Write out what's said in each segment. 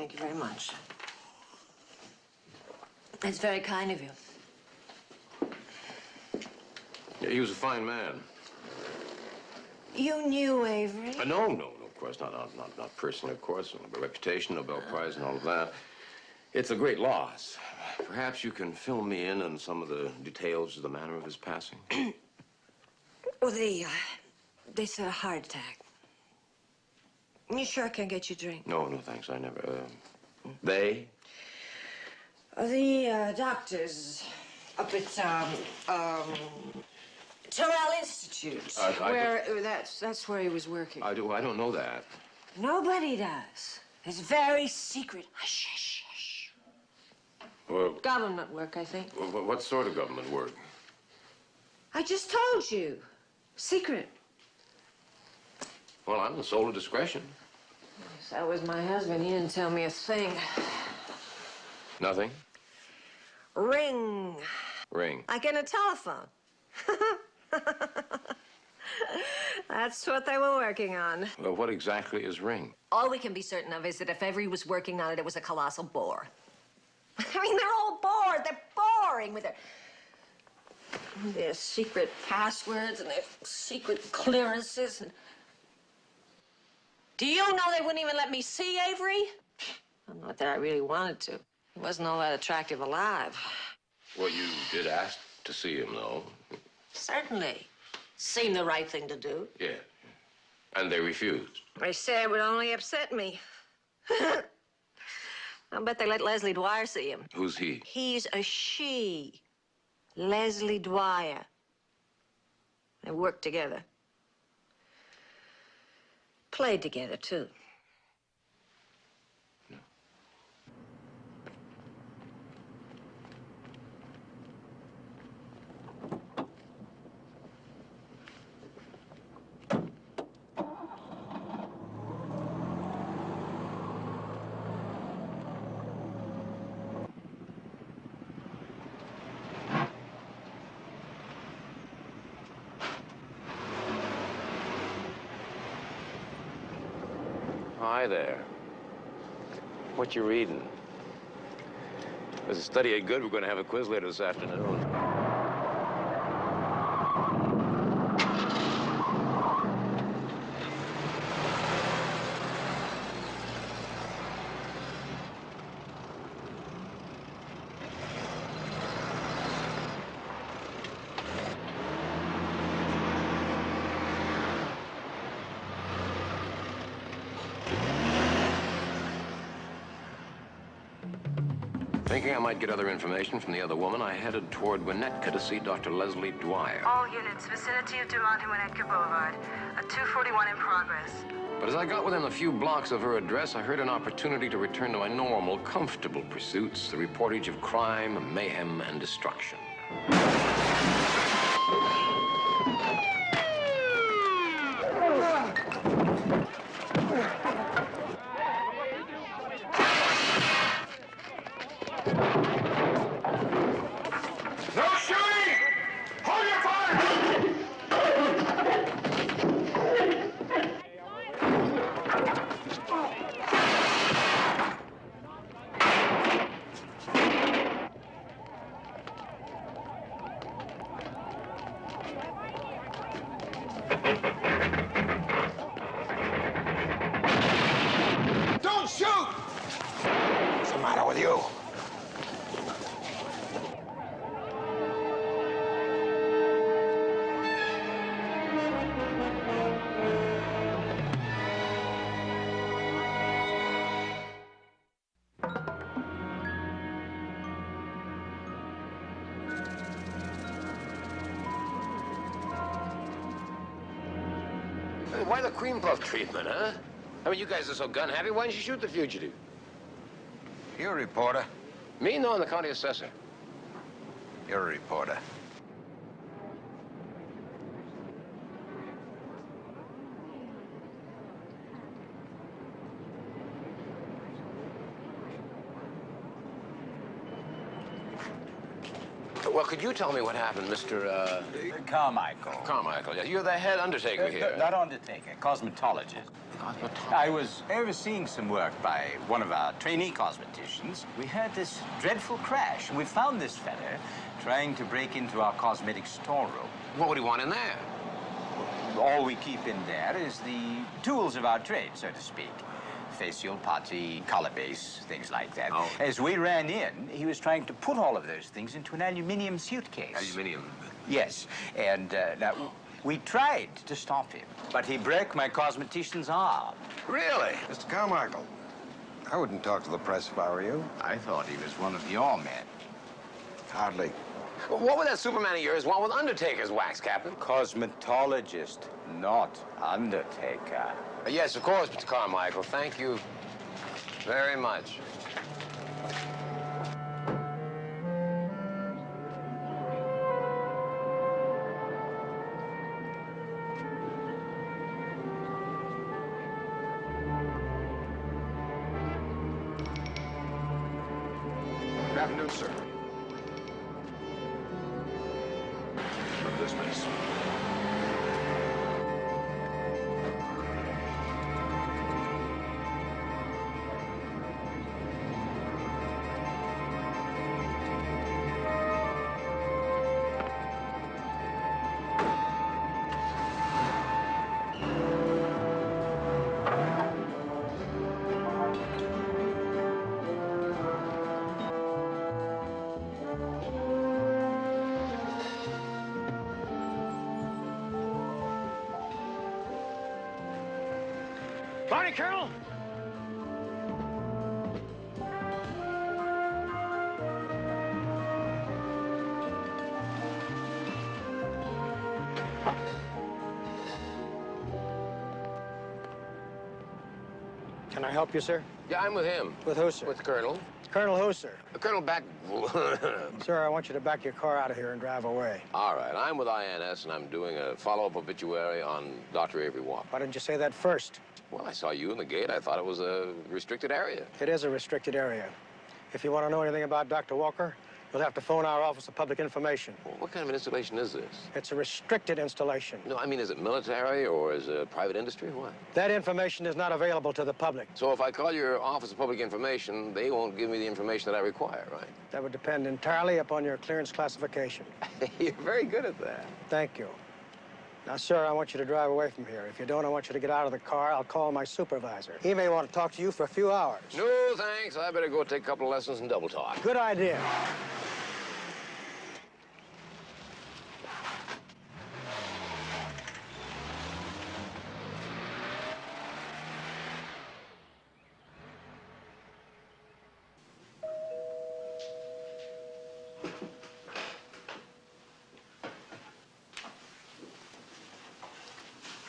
Thank you very much. It's very kind of you. Yeah, he was a fine man. You knew Avery? No, of course, not personally, of course. But reputation, Nobel Prize, and all of that. It's a great loss. Perhaps you can fill me in on some of the details of the manner of his passing. Oh, they said a heart attack. You sure I can get you a drink? No, thanks. I never. They? The doctors up at Terrell Institute. That's where he was working. I don't know that. Nobody does. It's very secret. Hush, hush, hush. Well, government work, I think. What sort of government work? I just told you. Secret. Well, I'm the soul of discretion. Yes, that was my husband. He didn't tell me a thing. Nothing? Ring. Ring. Like in a telephone. That's what they were working on. Well, what exactly is Ring? All we can be certain of is that if Avery was working on it, it was a colossal bore. I mean, they're all bored. They're boring with their secret passwords and their secret clearances. And do you know they wouldn't even let me see Avery? Not that I really wanted to. He wasn't all that attractive alive. Well, you did ask to see him, though. Certainly. Seemed the right thing to do. Yeah. And they refused. They said it would only upset me. I'll bet they let Leslie Dwyer see him. Who's he? He's a she. Leslie Dwyer. They worked together. Played together, too. Hi there. What you reading? There's a study ain't good. We're going to have a quiz later this afternoon. Thinking I might get other information from the other woman, I headed toward Winnetka to see Dr. Leslie Dwyer. All units, vicinity of Dumont and Winnetka Boulevard. A 241 in progress. But as I got within a few blocks of her address, I heard an opportunity to return to my normal, comfortable pursuits, the reportage of crime, mayhem, and destruction. Don't shoot! What's the matter with you? Why the cream puff treatment, huh? I mean, you guys are so gun-happy. Why didn't you shoot the fugitive? You're a reporter. Me? No, I'm the county assessor. You're a reporter. Well, could you tell me what happened, Mr. Carmichael. Carmichael? Yeah, you're the head undertaker here. Not undertaker, cosmetologist. I was overseeing some work by one of our trainee cosmeticians. We heard this dreadful crash, and we found this fella trying to break into our cosmetic storeroom. What would he want in there? All we keep in there is the tools of our trade, so to speak. Facial, putty, color base, things like that. Oh. As we ran in, he was trying to put all of those things into an aluminum suitcase. Aluminium. Yes, and now, we tried to stop him, but he broke my cosmetician's arm. Really? Mr. Carmichael, I wouldn't talk to the press if I were you. I thought he was one of your men. Hardly. Well, what would that Superman of yours want with Undertaker's wax, Captain? Cosmetologist, not undertaker. Yes, of course, Mr. Carmichael. Thank you very much. Good afternoon, sir. Of this place. Barney, Colonel! Can I help you, sir? Yeah, I'm with him. With who, sir? With Colonel. Colonel who, sir? Colonel Back... Sir, I want you to back your car out of here and drive away. All right, I'm with INS, and I'm doing a follow-up obituary on Dr. Avery Walker. Why didn't you say that first? Well, I saw you in the gate. I thought it was a restricted area. It is a restricted area. If you want to know anything about Dr. Walker, you'll have to phone our Office of Public Information. Well, what kind of an installation is this? It's a restricted installation. No, I mean, is it military or is it private industry or what? That information is not available to the public. So if I call your Office of Public Information, they won't give me the information that I require, right? That would depend entirely upon your clearance classification. You're very good at that. Thank you. Now, sir, I want you to drive away from here. If you don't, I want you to get out of the car. I'll call my supervisor. He may want to talk to you for a few hours. No, thanks. I better go take a couple of lessons in double talk. Good idea.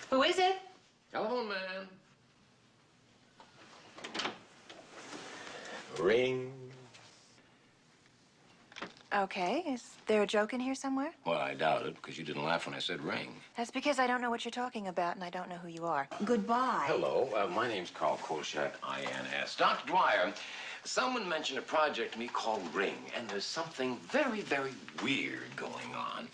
Who is it? Telephone man. Ring. Okay, is there a joke in here somewhere? Well, I doubt it, because you didn't laugh when I said ring. That's because I don't know what you're talking about, and I don't know who you are. Goodbye. Hello, my name's Carl Kolchak, INS. Dr. Dwyer, someone mentioned a project to me called Ring, and there's something very, very weird going on.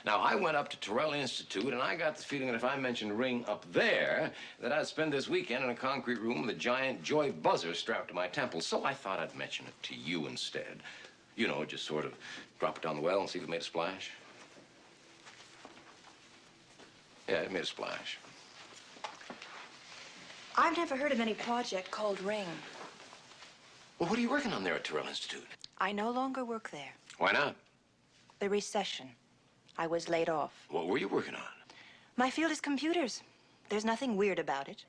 Now, I went up to Terrell Institute, and I got the feeling that if I mentioned Ring up there, that I'd spend this weekend in a concrete room with a giant joy buzzer strapped to my temple. So I thought I'd mention it to you instead. You know, just sort of drop it down the well and see if it made a splash. Yeah, it made a splash. I've never heard of any project called Ring. Well, what are you working on there at Terrell Institute? I no longer work there. Why not? The recession. I was laid off. What were you working on? My field is computers. There's nothing weird about it.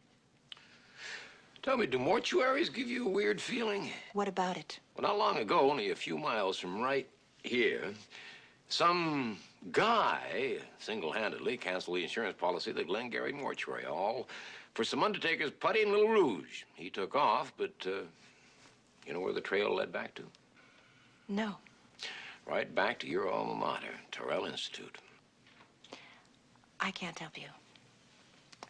Tell me, do mortuaries give you a weird feeling? What about it? Well, not long ago, only a few miles from right here, some guy single-handedly canceled the insurance policy of the Glengarry Mortuary, all for some undertaker's putty and little rouge. He took off, but you know where the trail led back to? No. Right back to your alma mater, Terrell Institute. I can't help you.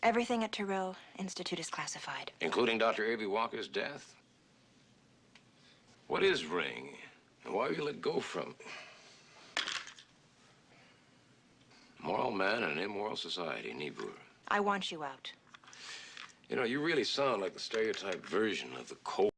Everything at Terrell Institute is classified. Including Dr. Avery Walker's death? What is Ring? And why were you let go from it? Moral man in an immoral society, Niebuhr. I want you out. You know, you really sound like the stereotyped version of the cold.